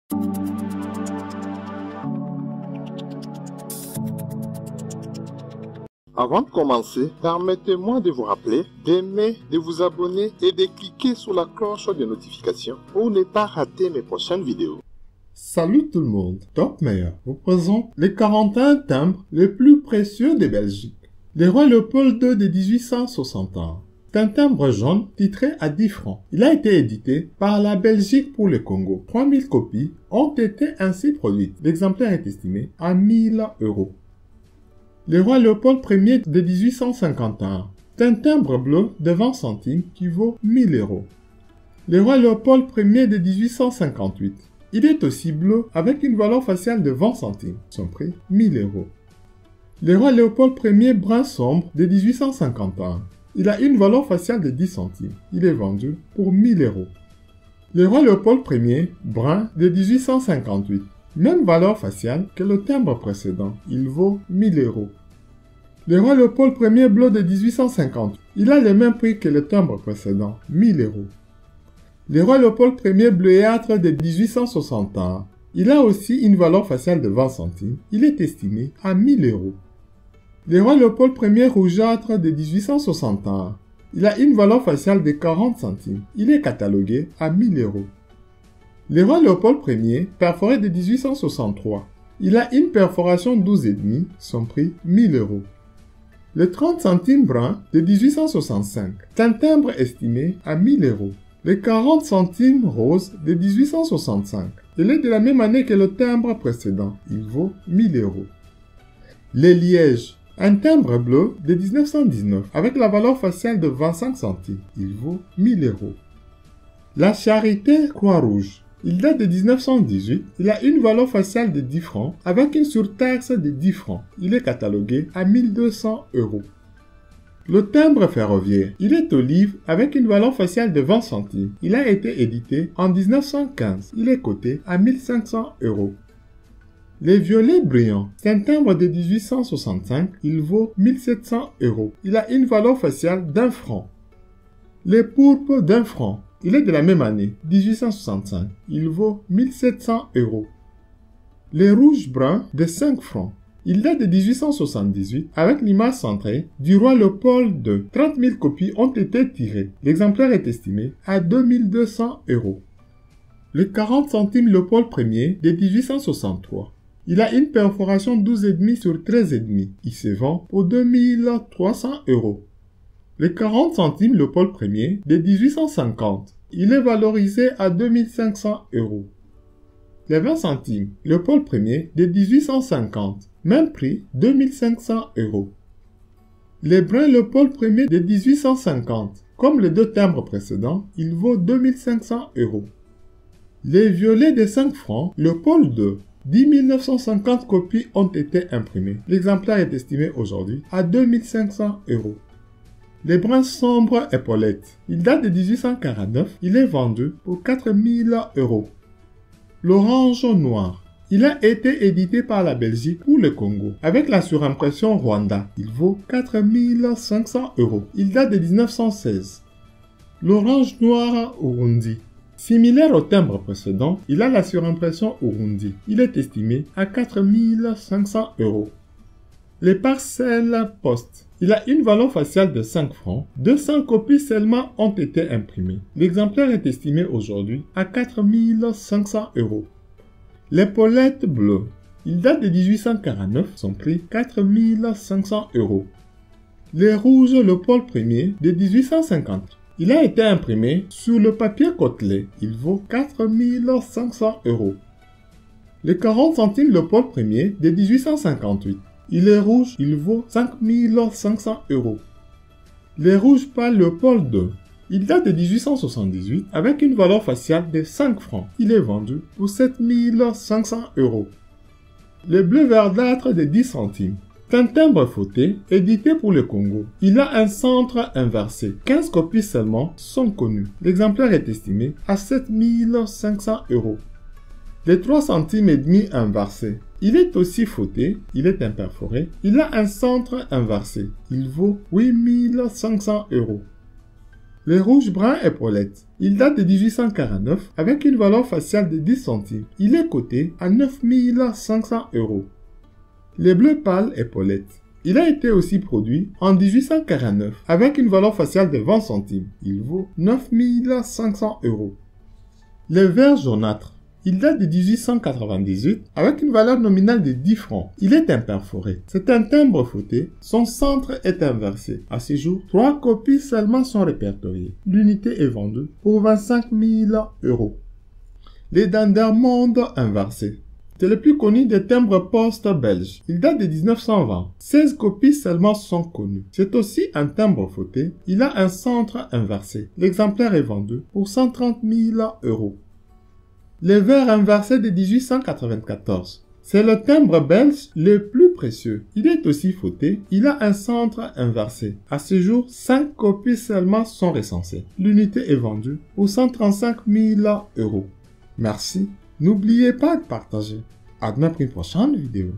Avant de commencer, permettez-moi de vous rappeler d'aimer, de vous abonner et de cliquer sur la cloche de notification pour ne pas rater mes prochaines vidéos. Salut tout le monde, Top Meyer vous présente les 41 timbres les plus précieux de Belgique. Le roi Léopold II de 1861. C'est un timbre jaune titré à 10 francs. Il a été édité par la Belgique pour le Congo. 3000 copies ont été ainsi produites. L'exemplaire est estimé à 1000 €. Le roi Léopold Ier de 1851. C'est un timbre bleu de 20 centimes qui vaut 1000 €. Le roi Léopold Ier de 1858. Il est aussi bleu avec une valeur faciale de 20 centimes. Son prix, 1000 €. Le roi Léopold Ier brun sombre de 1851. Il a une valeur faciale de 10 centimes. Il est vendu pour 1000 €. Le roi Léopold Ier brun de 1858. Même valeur faciale que le timbre précédent. Il vaut 1000 €. Le roi Léopold Ier bleu de 1850. Il a le même prix que le timbre précédent. 1000 €. Le roi Léopold Ier bleuâtre de 1861. Il a aussi une valeur faciale de 20 centimes. Il est estimé à 1000 €. Le roi Léopold Ier rougeâtre de 1861. Il a une valeur faciale de 40 centimes. Il est catalogué à 1000 €. Le roi Léopold Ier, perforé de 1863. Il a une perforation 12,5, son prix 1000 €. Le 30 centimes brun de 1865. C'est un timbre estimé à 1000 €. Le 40 centimes rose de 1865. Il est de la même année que le timbre précédent. Il vaut 1000 €. Le liège. Un timbre bleu de 1919 avec la valeur faciale de 25 centimes. Il vaut 1000 €. La charité Croix-Rouge. Il date de 1918. Il a une valeur faciale de 10 francs avec une surtaxe de 10 francs. Il est catalogué à 1200 €. Le timbre ferroviaire. Il est olive avec une valeur faciale de 20 centimes. Il a été édité en 1915. Il est coté à 1500 €. Les violets brillants. C'est un timbre de 1865. Il vaut 1700 €. Il a une valeur faciale d'1 franc. Les pourpres d'1 franc. Il est de la même année, 1865. Il vaut 1700 €. Les rouges bruns de 5 francs. Il date de 1878 avec l'image centrée du roi Léopold II. 30 000 copies ont été tirées. L'exemplaire est estimé à 2200 €. Le 40 centimes Léopold Ier de 1863. Il a une perforation 12,5 sur 13,5. Il se vend pour 2300 €. Le 40 centimes Léopold Ier de 1850. Il est valorisé à 2500 €. Les 20 centimes Léopold Ier de 1850. Même prix, 2500 €. Les bruns Léopold Ier de 1850. Comme les deux timbres précédents, il vaut 2500 €. Les violets de 5 francs Léopold II. 10 950 copies ont été imprimées. L'exemplaire est estimé aujourd'hui à 2500 €. Les bruns sombres épaulettes. Il date de 1849. Il est vendu pour 4000 €. L'orange noir. Il a été édité par la Belgique pour le Congo avec la surimpression Rwanda. Il vaut 4500 €. Il date de 1916. L'orange noir Urundi. Similaire au timbre précédent, il a la surimpression Urundi. Il est estimé à 4500 €. Les parcelles post. Il a une valeur faciale de 5 francs. 200 copies seulement ont été imprimées. L'exemplaire est estimé aujourd'hui à 4500 €. L'épaulette bleue. Il date de 1849. Son prix 4500 €. Les rouges Léopold Ier de 1850. Il a été imprimé sur le papier côtelé. Il vaut 4500 €. Les 40 centimes Léopold Ier de 1858. Il est rouge, il vaut 5500 €. Les rouges pâles Léopold II. Il date de 1878 avec une valeur faciale de 5 francs. Il est vendu pour 7500 €. Le bleu verdâtre de 10 centimes. C'est un timbre fauté, édité pour le Congo. Il a un centre inversé. 15 copies seulement sont connues. L'exemplaire est estimé à 7500 €. Les 3 centimes et demi inversé. Il est aussi fauté, il est imperforé, il a un centre inversé. Il vaut 8500 €. Le rouge brun épaulette. Il date de 1849 avec une valeur faciale de 10 centimes. Il est coté à 9 500 €. Le bleu pâle épaulette. Il a été aussi produit en 1849 avec une valeur faciale de 20 centimes. Il vaut 9 500 €. Le vert jaunâtre. Il date de 1898 avec une valeur nominale de 10 francs. Il est imperforé. C'est un timbre fauté. Son centre est inversé. À ce jour, 3 copies seulement sont répertoriées. L'unité est vendue pour 25 000 €. Les Dendermonde inversés. C'est le plus connu des timbres poste belges. Il date de 1920. 16 copies seulement sont connues. C'est aussi un timbre fauté. Il a un centre inversé. L'exemplaire est vendu pour 130 000 €. Le verre inversé de 1894. C'est le timbre belge le plus précieux. Il est aussi fauté. Il a un centre inversé. À ce jour, 5 copies seulement sont recensées. L'unité est vendue pour 135 000 €. Merci. N'oubliez pas de partager. À demain pour une prochaine vidéo.